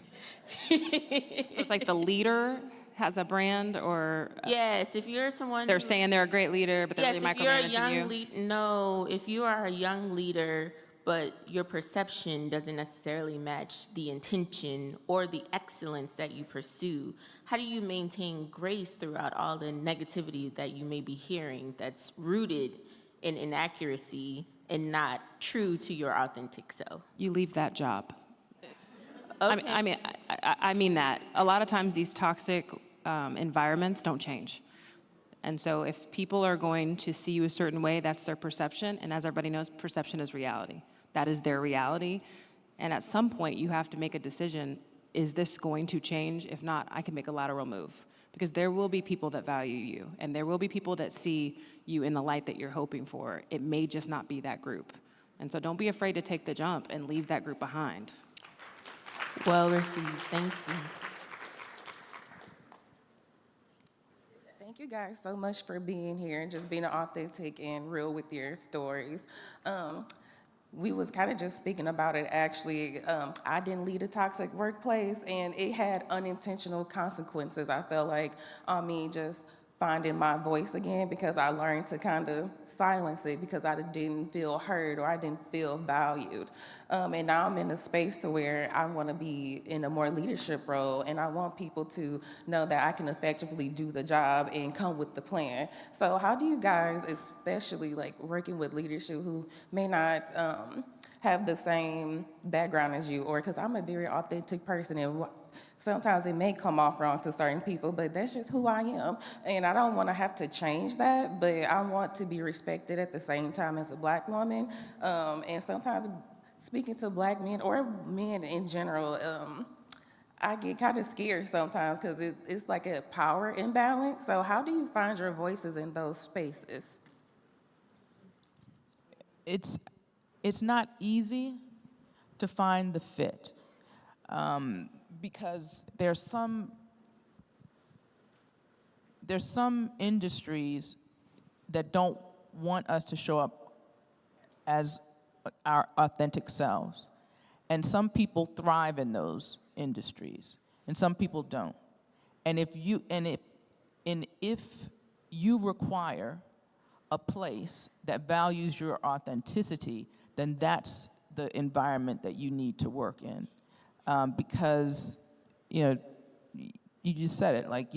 it's like the leader has a brand, or Yes, if you're someone they're who- saying they're a great leader, but they're yes, really if you're a micromanaging you. young lead, no, if you are a young leader, but your perception doesn't necessarily match the intention or the excellence that you pursue, how do you maintain grace throughout all the negativity that you may be hearing that's rooted in inaccuracy and not true to your authentic self? You leave that job. Okay. I mean that. A lot of times these toxic environments don't change. And so if people are going to see you a certain way, that's their perception. And as everybody knows, perception is reality. That is their reality. And at some point, you have to make a decision. Is this going to change? If not, I can make a lateral move. Because there will be people that value you. And there will be people that see you in the light that you're hoping for. It may just not be that group. And so don't be afraid to take the jump and leave that group behind. Well received. Thank you. Thank you guys so much for being here and just being authentic and real with your stories. We was kind of just speaking about it, actually. I didn't lead a toxic workplace, and it had unintentional consequences. I felt like on me just finding my voice again, because I learned to kind of silence it because I didn't feel heard or I didn't feel valued. And now I'm in a space to where I want to be in a more leadership role, and I want people to know that I can effectively do the job and come with the plan. So how do you guys, especially like working with leadership who may not have the same background as you, or because I'm a very authentic person, and sometimes it may come off wrong to certain people, but that's just who I am. And I don't want to have to change that, but I want to be respected at the same time as a Black woman. And sometimes speaking to Black men or men in general, I get kind of scared sometimes because it's like a power imbalance. So how do you find your voices in those spaces? It's not easy to find the fit. Because there's some industries that don't want us to show up as our authentic selves. And some people thrive in those industries, and some people don't. And if you require a place that values your authenticity, then that's the environment that you need to work in. Because, you know, you just said it, like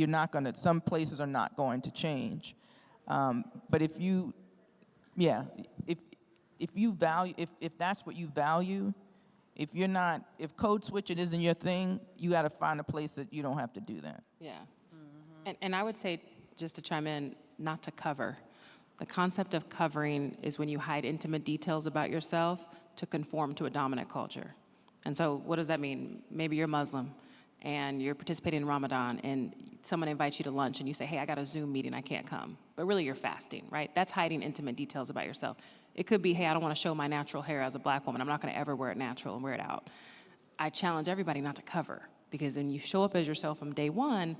some places are not going to change. But if you value, if that's what you value, if code switching isn't your thing, you got to find a place that you don't have to do that. Yeah. And I would say, just to chime in, not to cover. The concept of covering is when you hide intimate details about yourself to conform to a dominant culture. And so what does that mean? Maybe you're Muslim and you're participating in Ramadan and someone invites you to lunch and you say, hey, I got a Zoom meeting, I can't come. But really you're fasting, right? That's hiding intimate details about yourself. It could be, hey, I don't want to show my natural hair as a Black woman. I'm not going to ever wear it natural and wear it out. I challenge everybody not to cover, because when you show up as yourself from day one,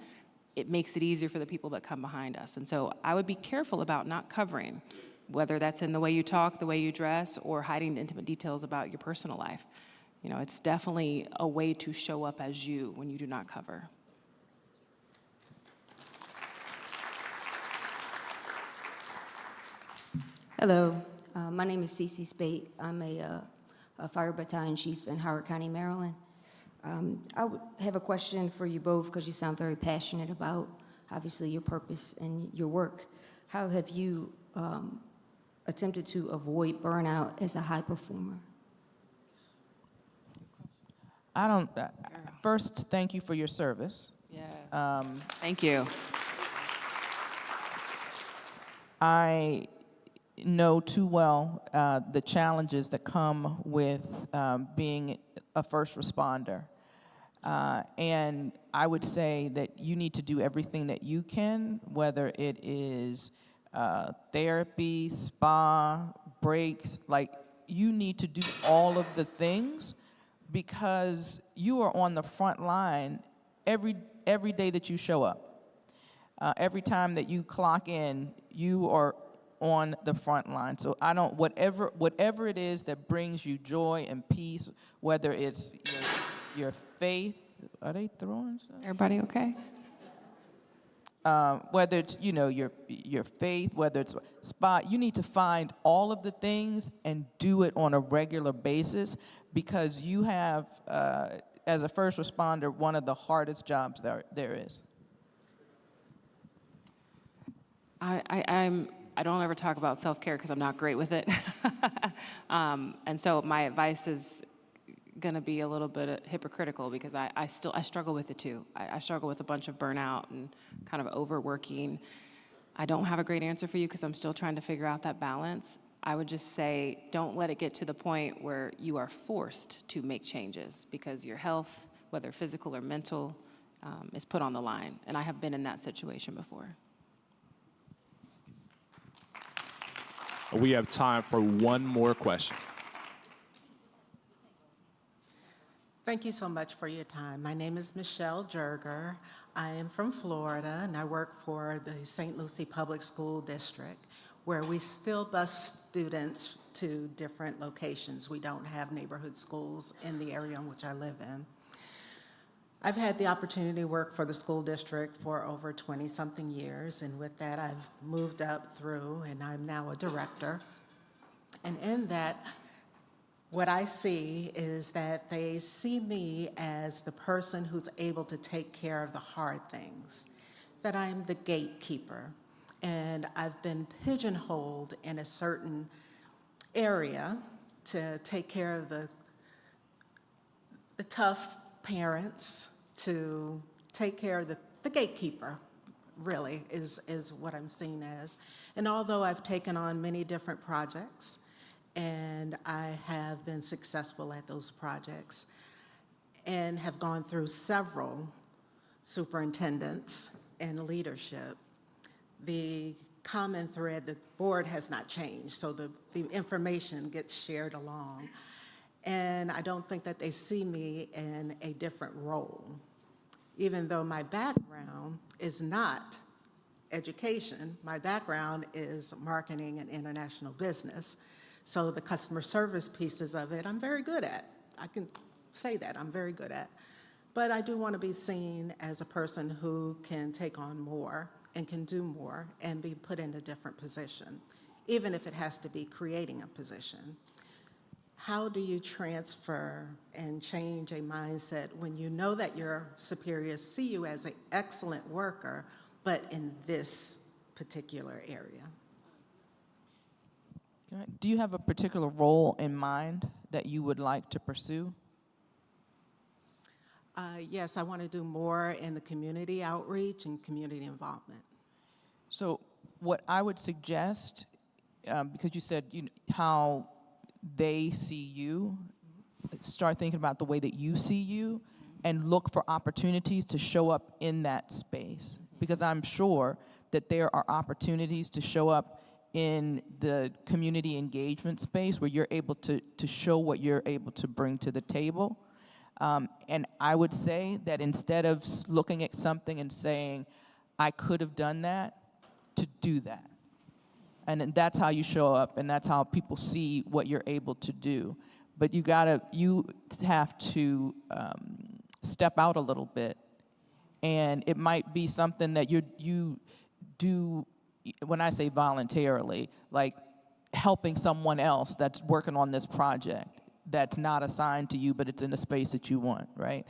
it makes it easier for the people that come behind us. And so I would be careful about not covering, whether that's in the way you talk, the way you dress, or hiding intimate details about your personal life. You know, it's definitely a way to show up as you when you do not cover. Hello, my name is Cece Spate. I'm a fire battalion chief in Howard County, Maryland. I would have a question for you both, because you sound very passionate about, obviously, your purpose and your work. How have you attempted to avoid burnout as a high performer? First, thank you for your service. Yeah. Thank you. I know too well the challenges that come with being a first responder. And I would say that you need to do everything that you can, whether it is therapy, spa, breaks, like you need to do all of the things, because you are on the front line every day that you show up. Every time that you clock in, you are on the front line. So I don't, whatever it is that brings you joy and peace, whether it's your faith, are they throwing stuff? Everybody okay? Whether it's, your faith, whether it's spot, you need to find all of the things and do it on a regular basis, because you have, as a first responder, one of the hardest jobs there is. I don't ever talk about self-care because I'm not great with it. And so my advice is going to be a little bit hypocritical, because I struggle with it too. I struggle with a bunch of burnout and kind of overworking. I don't have a great answer for you because I'm still trying to figure out that balance. I would just say, don't let it get to the point where you are forced to make changes because your health, whether physical or mental, is put on the line. And I have been in that situation before. We have time for one more question. Thank you so much for your time. My name is Michelle Jerger. I am from Florida, and I work for the St. Lucie Public School District, where we still bus students to different locations. We don't have neighborhood schools in the area in which I live in. I've had the opportunity to work for the school district for over 20-something years, and with that, I've moved up through, and I'm now a director. And in that, what I see is that they see me as the person who's able to take care of the hard things, that I'm the gatekeeper, and I've been pigeonholed in a certain area to take care of the tough parents, to take care of the gatekeeper, really, is what I'm seen as. And although I've taken on many different projects, and I have been successful at those projects, and have gone through several superintendents and leadership, the common thread, the board has not changed, so the information gets shared along. And I don't think that they see me in a different role, even though my background is not education. My background is marketing and international business. So the customer service pieces of it, I'm very good at. I can say that, I'm very good at. But I do want to be seen as a person who can take on more and can do more and be put in a different position, even if it has to be creating a position. How do you transfer and change a mindset when you know that your superiors see you as an excellent worker, but in this particular area? Do you have a particular role in mind that you would like to pursue? Yes, I want to do more in the community outreach and community involvement. So what I would suggest, because you said how they see you, start thinking about the way that you see you and look for opportunities to show up in that space. Because I'm sure that there are opportunities to show up in the community engagement space where you're able to show what you're able to bring to the table. And I would say that instead of looking at something and saying, I could have done that, to do that. And then that's how you show up, and that's how people see what you're able to do. But you have to step out a little bit, and it might be something that you do. When I say voluntarily, like helping someone else that's working on this project that's not assigned to you, but it's in a space that you want, right?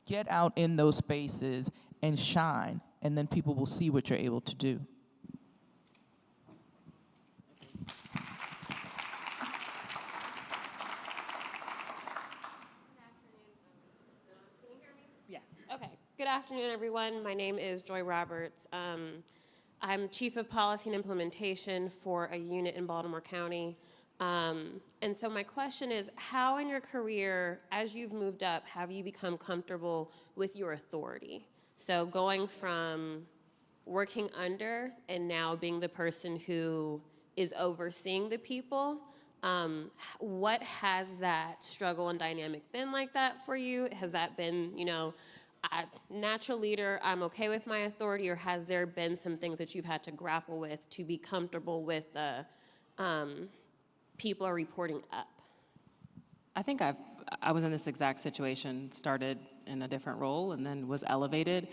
Get out in those spaces and shine, and then people will see what you're able to do. Okay, good afternoon, everyone. My name is Joy Roberts. I'm Chief of Policy and Implementation for a unit in Baltimore County. And so my question is, how in your career, as you've moved up, have you become comfortable with your authority? So going from working under and now being the person who is overseeing the people, What has that struggle and dynamic been like that for you? Has that been, a natural leader, I'm okay with my authority, or has there been some things that you've had to grapple with to be comfortable with the people are reporting up? I think I was in this exact situation, started in a different role and then was elevated.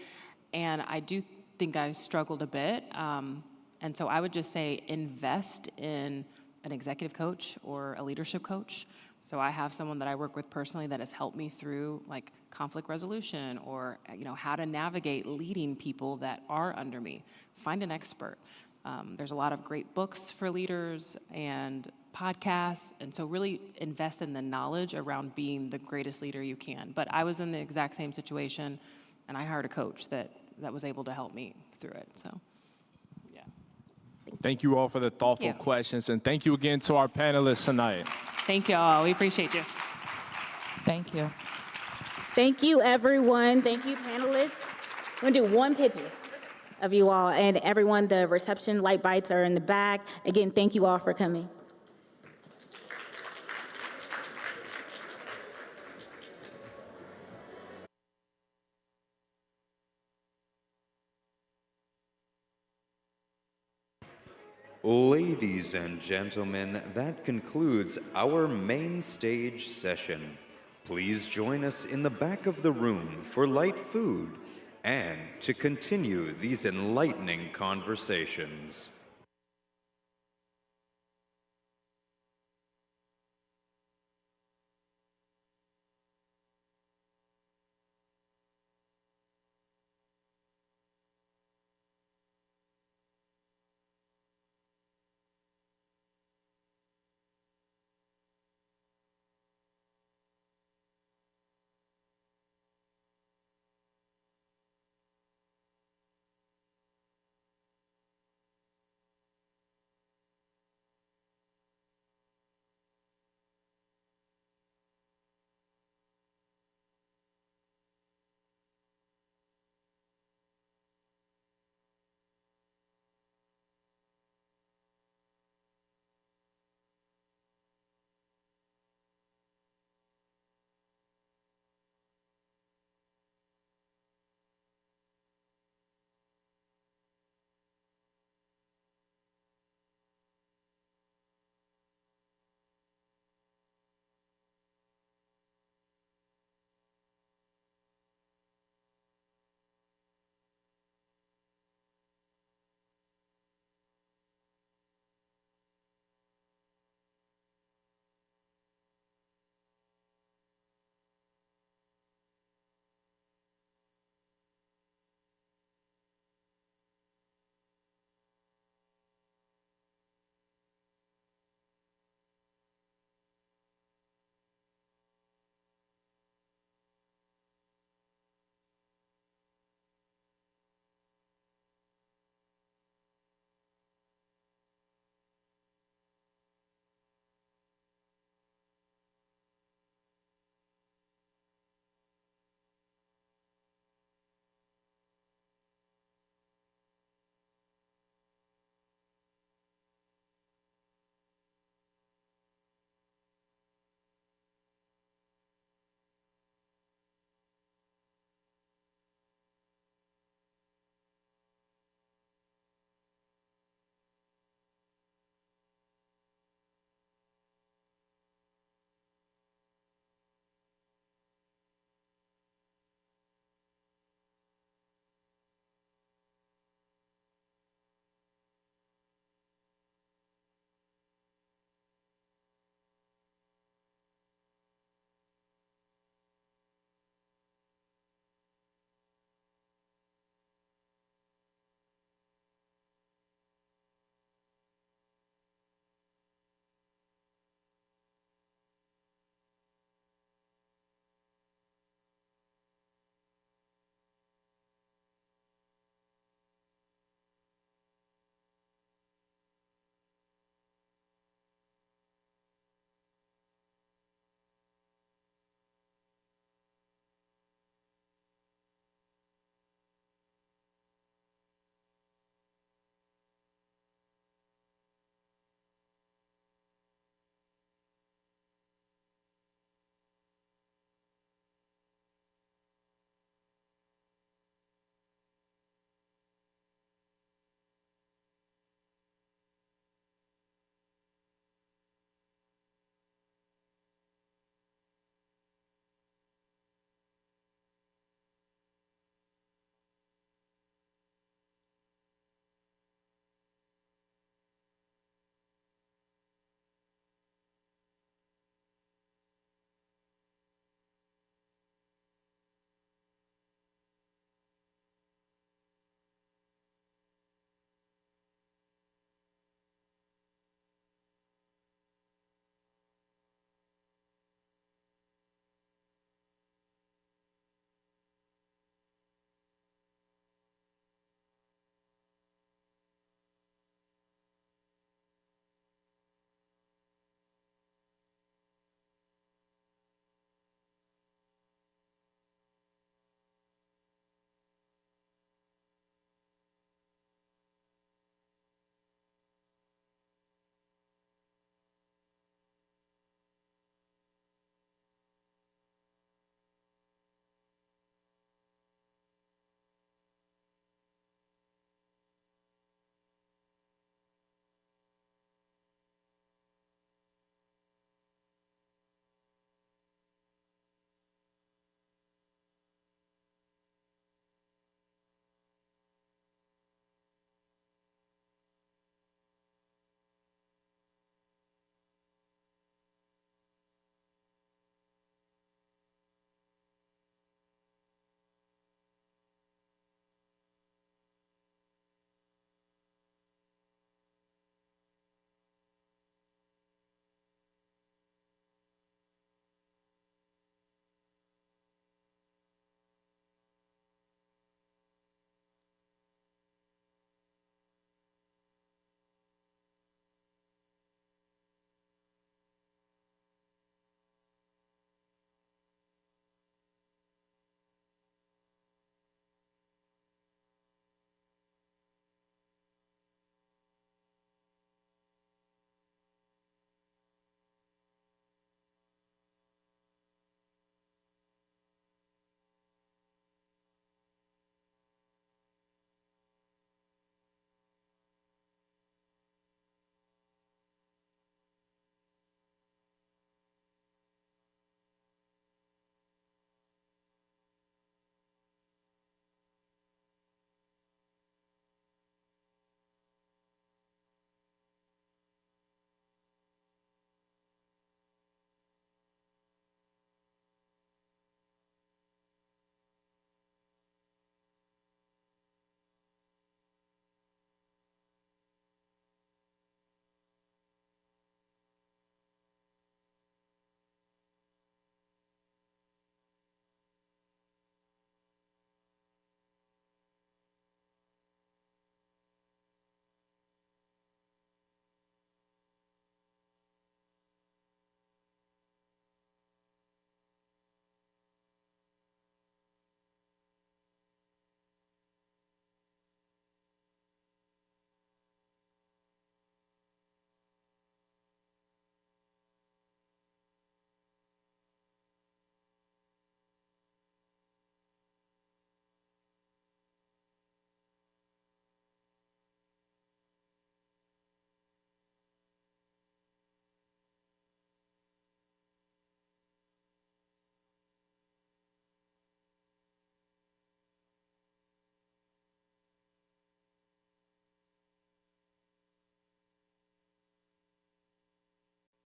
And I do think I struggled a bit. And so I would just say invest in an executive coach or a leadership coach. So I have someone that I work with personally that has helped me through like conflict resolution or how to navigate leading people that are under me. Find an expert. There's a lot of great books for leaders and podcasts, and so really invest in the knowledge around being the greatest leader you can. But I was in the exact same situation, and I hired a coach that was able to help me through it. So, yeah. Thank you all for the thoughtful questions, and thank you again to our panelists tonight. Thank you all. We appreciate you. Thank you. Thank you, everyone. Thank you, panelists. I'm going to do one picture of you all, and everyone, the reception light bites are in the back. Again, thank you all for coming. Ladies and gentlemen, that concludes our main stage session. Please join us in the back of the room for light food and to continue these enlightening conversations.